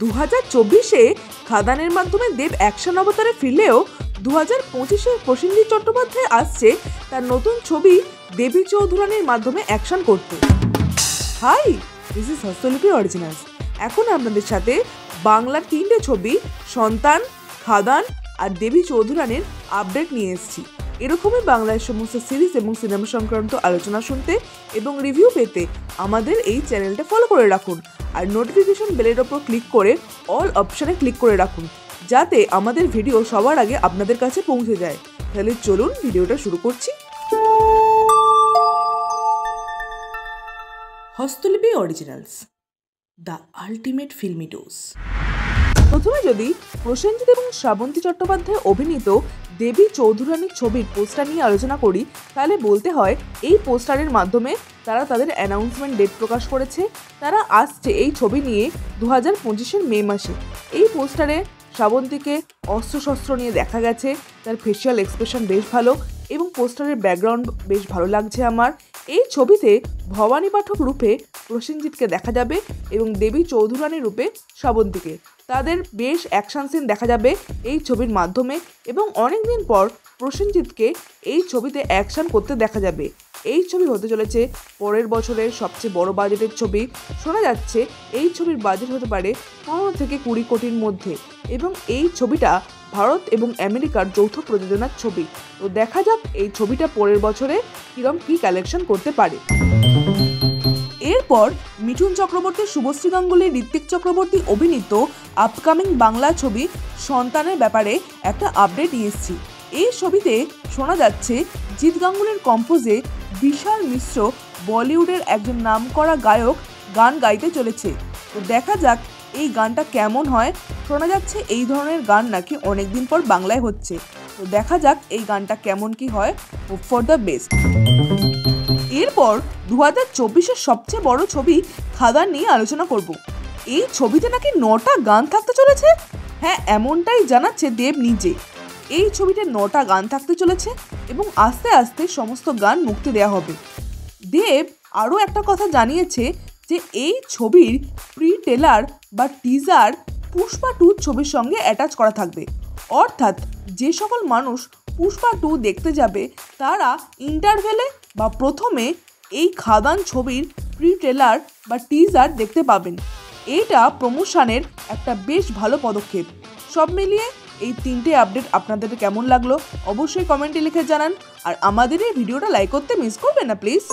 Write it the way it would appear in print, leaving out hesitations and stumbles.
2024-এ খাদানের মাধ্যমে দেব অ্যাকশন অবতারে ফিরলেও 2025-এ প্রসেনজিৎ চট্টোপাধ্যায় আসছে তার নতুন ছবি দেবী চৌধুরানীর মাধ্যমে অ্যাকশন করতে। Hi, this is Hastalipi originals. এখন আপনাদের সাথে বাংলার 3টে ছবি সন্তান, খাদান আর দেবী চৌধুরানীর আপডেট নিয়ে এসেছি। এরকমই বাংলার সমস্ত সিরিজ এবং সিনেমা সংক্রান্ত আলোচনা শুনতে এবং রিভিউ পেতে আমাদের এই চ্যানেলটা ফলো করে রাখুন আর নোটিফিকেশন বেলের ওপর ক্লিক করে অল অপশানে ক্লিক করে রাখুন, যাতে আমাদের ভিডিও সবার আগে আপনাদের কাছে পৌঁছে যায়। তাহলে চলুন ভিডিওটা শুরু করছি। Hastalipi originals, the ultimate filmy dose. প্রথমে যদি প্রসেনজিৎ এবং শ্রাবন্তী চট্টোপাধ্যায় অভিনীত দেবী চৌধুরানীর ছবির পোস্টার নিয়ে আলোচনা করি, তাহলে বলতে হয় এই পোস্টারের মাধ্যমে তারা তাদের অ্যানাউন্সমেন্ট ডেট প্রকাশ করেছে। তারা আসছে এই ছবি নিয়ে 2025-এর মে মাসে। এই পোস্টারে শ্রাবন্তীকে অস্ত্রশস্ত্র নিয়ে দেখা গেছে, তার ফেসিয়াল এক্সপ্রেশন বেশ ভালো এবং পোস্টারের ব্যাকগ্রাউন্ড বেশ ভালো লাগছে আমার। এই ছবিতে ভবানী পাঠক রূপে প্রসেনজিৎকে দেখা যাবে এবং দেবী চৌধুরানী রূপে শ্রাবন্তীকে। তাদের বেশ অ্যাকশন সিন দেখা যাবে এই ছবির মাধ্যমে এবং অনেকদিন পর প্রসেনজিৎকে এই ছবিতে অ্যাকশন করতে দেখা যাবে। এই ছবি হতে চলেছে পরের বছরের সবচেয়ে বড় বাজেটের ছবি। শোনা যাচ্ছে এই ছবির বাজেট হতে পারে 15 থেকে 20 কোটির মধ্যে এবং এই ছবিটা ভারত এবং আমেরিকার যৌথ প্রযোজনার ছবি। তো দেখা যাক এই ছবিটা পরের বছরে কী কালেকশন করতে পারে। এরপর মিঠুন চক্রবর্তী, শুভশ্রী গাঙ্গুলি, ঋত্বিক চক্রবর্তী অভিনীত আপকামিং বাংলা ছবি সন্তানের ব্যাপারে একটা আপডেট এসেছি। এই ছবিতে শোনা যাচ্ছে জিৎ গাঙ্গুলির কম্পোজে বিশাল মিশ্র বলিউডের একজন নামকরা গায়ক গান গাইতে চলেছে। তো দেখা যাক এই গানটা কেমন হয়। শোনা যাচ্ছে এই ধরনের গান নাকি অনেকদিন পর বাংলায় হচ্ছে। তো দেখা যাক এই গানটা কেমন কি হয়। Hope for the best. এরপর 2024-এর সবচেয়ে বড় ছবি খাদান নিয়ে আলোচনা করব। এই ছবিতে নাকি 9টা গান থাকতে চলেছে। হ্যাঁ, এমনটাই জানাচ্ছে দেব নিজে। এই ছবিতে 9টা গান থাকতে চলেছে এবং আস্তে আস্তে সমস্ত গান মুক্তি দেওয়া হবে। দেব আরও একটা কথা জানিয়েছে যে এই ছবির প্রি ট্রেলার বা টিজার পুষ্পা 2 ছবির সঙ্গে অ্যাটাচ করা থাকবে। অর্থাৎ যে সকল মানুষ পুষ্পা 2 দেখতে যাবে তারা ইন্টারভেলে বা প্রথমে এই খাদান ছবির প্রি ট্রেলার বা টিজার দেখতে পাবেন। এইটা প্রমোশনের একটা বেশ ভালো পদক্ষেপ। সব মিলিয়ে এই 3টে আপডেট আপনাদের কেমন লাগলো অবশ্যই কমেন্টে লিখে জানান আর আমাদের এই ভিডিওটা লাইক করতে মিস করবেন না প্লিজ।